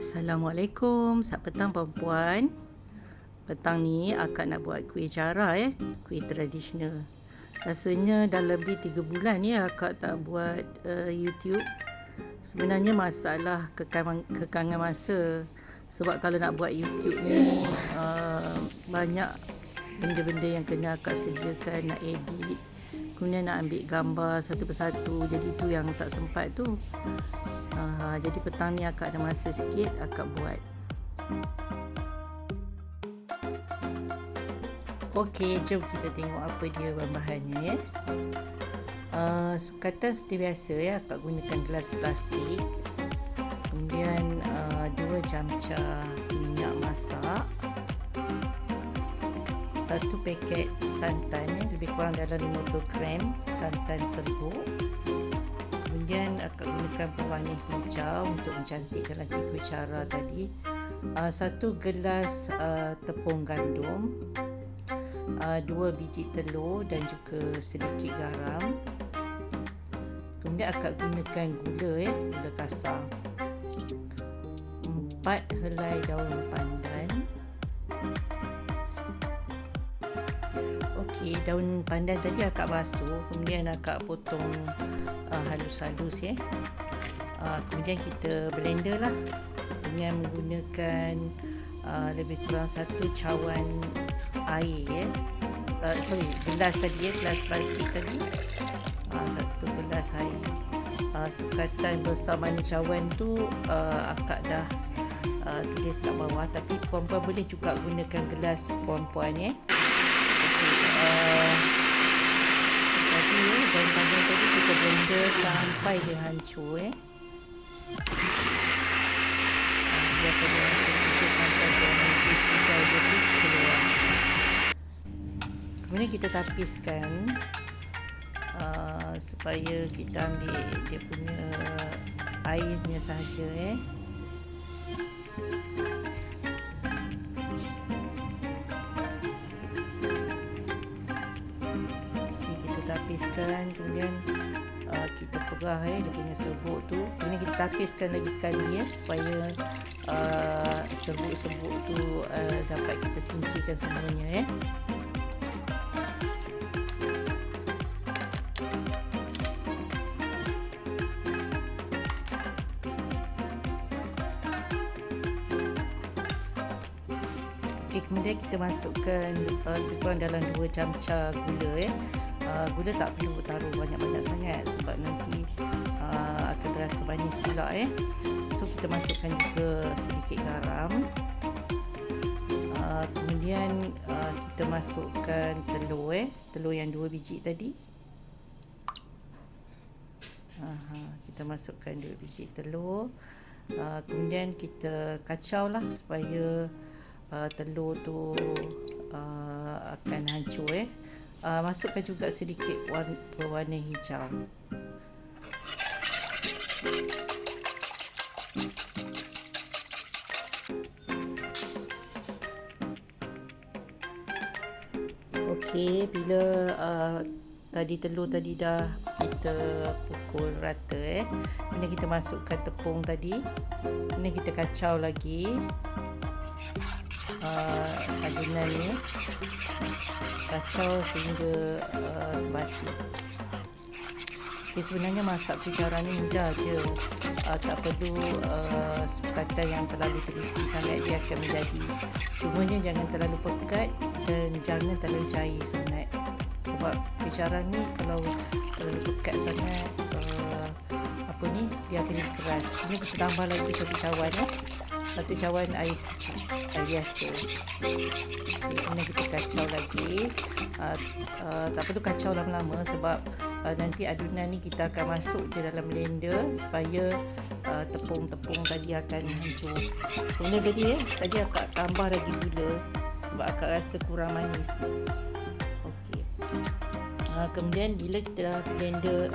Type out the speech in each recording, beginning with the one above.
Assalamualaikum, selamat petang perempuan. Petang ni akak nak buat kuih cara kuih tradisional. Rasanya dah lebih 3 bulan akak tak buat YouTube. Sebenarnya masalah kekangan masa. Sebab kalau nak buat YouTube ni banyak benda-benda yang kena akak sediakan, nak edit, kemudian nak ambil gambar satu persatu. Jadi tu yang tak sempat tu. Jadi petang ni akak ada masa sikit, akak buat. Okey, jom kita tengok apa dia bahan-bahannya sukatan seperti biasa akak gunakan gelas plastik. Kemudian 2 camca minyak masak, 1 paket santan lebih kurang dalam 50 gram santan serbuk. Kemudian akak gunakan pewarna hijau untuk mencantikkan lagi kuih cara tadi. 1 gelas tepung gandum, 2 biji telur dan juga sedikit garam. Kemudian akak gunakan gula kasar, 4 helai daun pandan. Okey, daun pandan tadi akak basuh, kemudian akak potong halus-halus kemudian kita blender lah dengan menggunakan lebih kurang 1 cawan air gelas tadi gelas plastik tadi, 1 gelas air. Sukatan besar mana cawan tu akak dah tulis kat bawah, tapi puan-puan boleh juga gunakan gelas puan-puan daun pandan tadi kita blender sampai dia hancur biarkan dia hancur kita sampai dia hancur hijau dia tu keluar. Kemudian kita tapiskan supaya kita ambil dia punya airnya sahaja tapiskan, kemudian kita perah dia punya serbuk tu. Kemudian kita tapiskan lagi sekali supaya serbuk-serbuk tu dapat kita singkirkan semuanya Okey, kemudian kita masukkan lebih kurang dalam 2 camca gula gula tak perlu taruh banyak-banyak sangat sebab nanti akan terasa manis pula So kita masukkan juga sedikit garam. Kemudian kita masukkan telur yang 2 biji tadi. Kita masukkan 2 biji telur. Kemudian kita kacau lah supaya telur tu akan hancur masukkan juga sedikit pewarna hijau. Okey, bila tadi telur tadi dah kita pukul rata kemudian kita masukkan tepung tadi, kemudian kita kacau lagi adunan ni, kacau sehingga sebati. Sebenarnya masak kuih cara ni mudah je, tak perlu sukatan yang terlalu teliti sangat, dia akan menjadi. Cumanya jangan terlalu pekat dan jangan terlalu cair sangat, sebab kuih cara ni kalau terlalu pekat sangat dia akan jadi keras. Kemudian kita tambah lagi 1 cawan 1 cawan air secik, air biasa. Kemudian kita kacau lagi. Tak perlu kacau lama-lama sebab nanti adunan ni kita akan masuk je dalam blender supaya tepung-tepung tadi akan hancur. Kemudian tadi akak tambah lagi gula sebab akak rasa kurang manis. Okey. Kemudian bila kita dah blender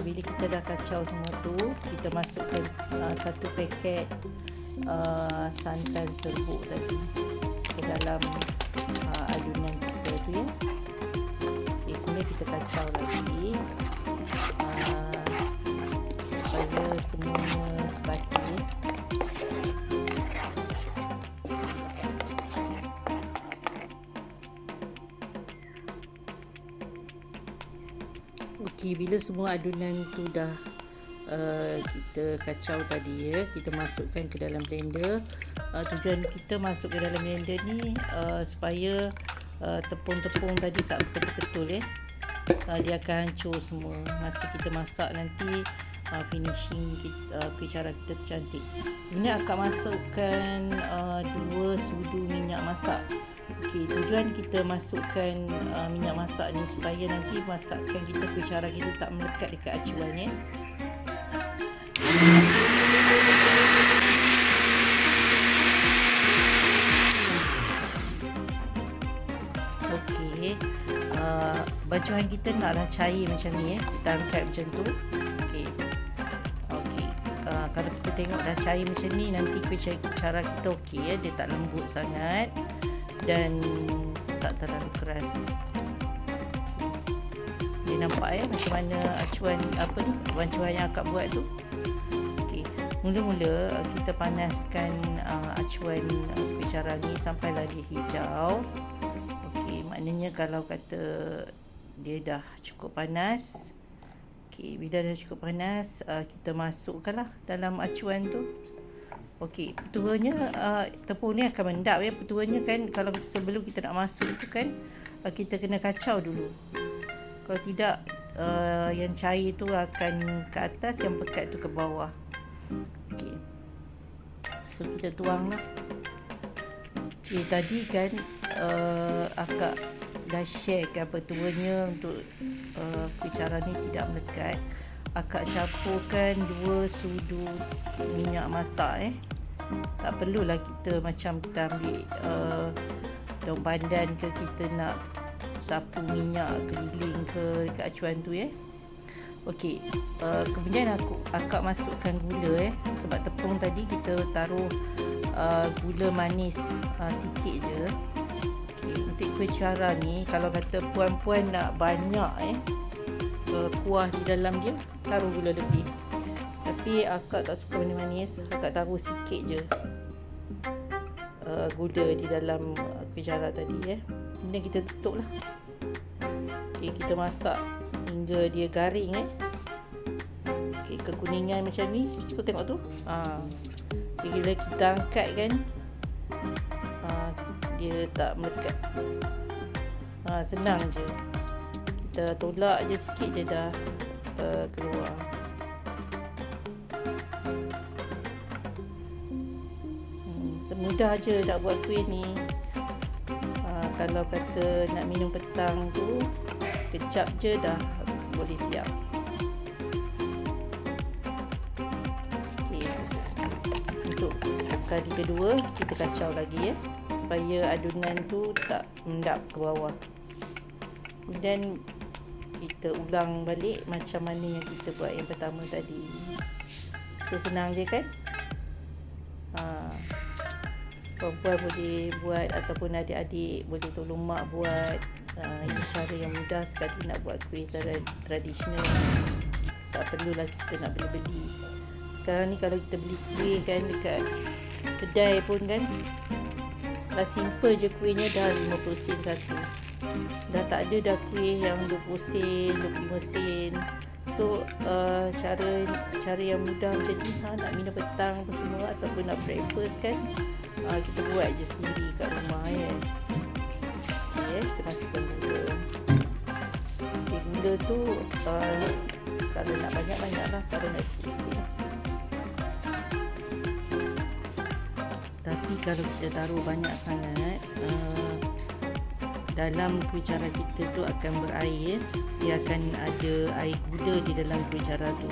bila kita dah kacau semua tu, kita masukkan 1 paket santan serbuk tadi ke dalam adunan kita tu Okay, kemudian kita kacau lagi supaya semuanya sebati. Okey, bila semua adunan tu dah kita kacau tadi ya, kita masukkan ke dalam blender. Tujuan kita masuk ke dalam blender ni supaya tepung-tepung tadi tak betul-betul ya. Dia akan hancur semua masa kita masak nanti. Finishing kita, kuih cara kita tu cantik. Kemudian akan masukkan 2 sudu minyak masak. Okey, tujuan kita masukkan minyak masak ni supaya nanti masakan kita, kuih cara kita tak melekat dekat acuan ya. Okey, bacuan kita naklah cair macam ni ya. Kita angkat macam tu. Okey. Kalau kita tengok dah cair macam ni, nanti kuih cara kita okey ya, dia tak lembut sangat dan tak terlalu keras. Dia nampak ya macam mana acuan bancuan yang akak buat tu. Okey, mula-mula kita panaskan acuan kuih cara ni sampailah dia hijau. Okey, maknanya kalau kata dia dah cukup panas. Okey, bila dah cukup panas, kita masukkanlah dalam acuan tu. Okey, petuanya tepung ni akan mendap ya. Petuanya kan kalau sebelum kita nak masuk tu kan kita kena kacau dulu. Kalau tidak yang cair tu akan ke atas, yang pekat tu ke bawah. Okey. So kita tuanglah. Okey, tadi kan akak dah share kan petuanya untuk kuih cara ni tidak melekat. Akak campurkan 2 sudu minyak masak tak perlulah kita macam kita ambil daun pandan ke, kita nak sapu minyak keliling ke dekat acuan tu ya. Okey, kemudian akak masukkan gula sebab tepung tadi kita taruh gula manis sikit je. Okey, untuk kuih cara ni kalau kata puan-puan nak banyak kuah di dalam dia, taruh gula lebih. Tapi akak tak suka manis-manis, akak taruh sikit je gula di dalam kuih cara tadi ya. Kemudian kita tutup lah. Okey, kita masak hingga dia garing Okey, kekuningan macam ni. So tengok tu. Bila kita angkat kan dia tak melekat. Senang je. Kita tolak je sikit, dia dah keluar. Semudah je nak buat kuih ni. Kalau kata nak minum petang tu, sekejap je dah boleh siap. Okay. Untuk kali kedua kita kacau lagi supaya adunan tu tak mendap ke bawah. Kemudian kita ulang balik macam mana yang kita buat yang pertama tadi. So senang je kan? Perempuan boleh buat ataupun adik-adik boleh tolong mak buat. Ini cara yang mudah sekali nak buat kuih tradisional. Tak perlulah kita nak beli-beli. Sekarang ni kalau kita beli kuih kan dekat kedai pun kan, dah simple je kuihnya dah 50 sen satu. Dah tak ada dah kuih yang 20 sen, 25 sen. So cara yang mudah macam ni nak minum petang apa semua ataupun nak breakfast kan, kita buat je sendiri kat rumah kita masukkan gula. Gula tu kalau nak banyak-banyak lah, kalau nak sikit-sikit lah. Tapi kalau kita taruh banyak sangat, dalam kuih cara kita tu akan berair. Dia akan ada air gula di dalam kuih cara tu.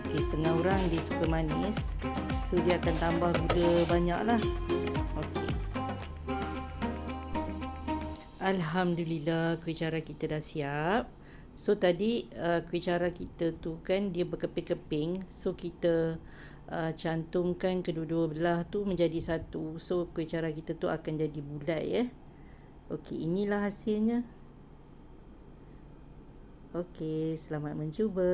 Okey, setengah orang dia suka manis, so dia akan tambah gula banyak lah. Okey, alhamdulillah kuih cara kita dah siap. So tadi kuih cara kita tu kan dia berkeping-keping, so kita cantumkan kedua-dua belah tu menjadi satu. So kuih cara kita tu akan jadi bulat Okey, inilah hasilnya. Okey, selamat mencuba.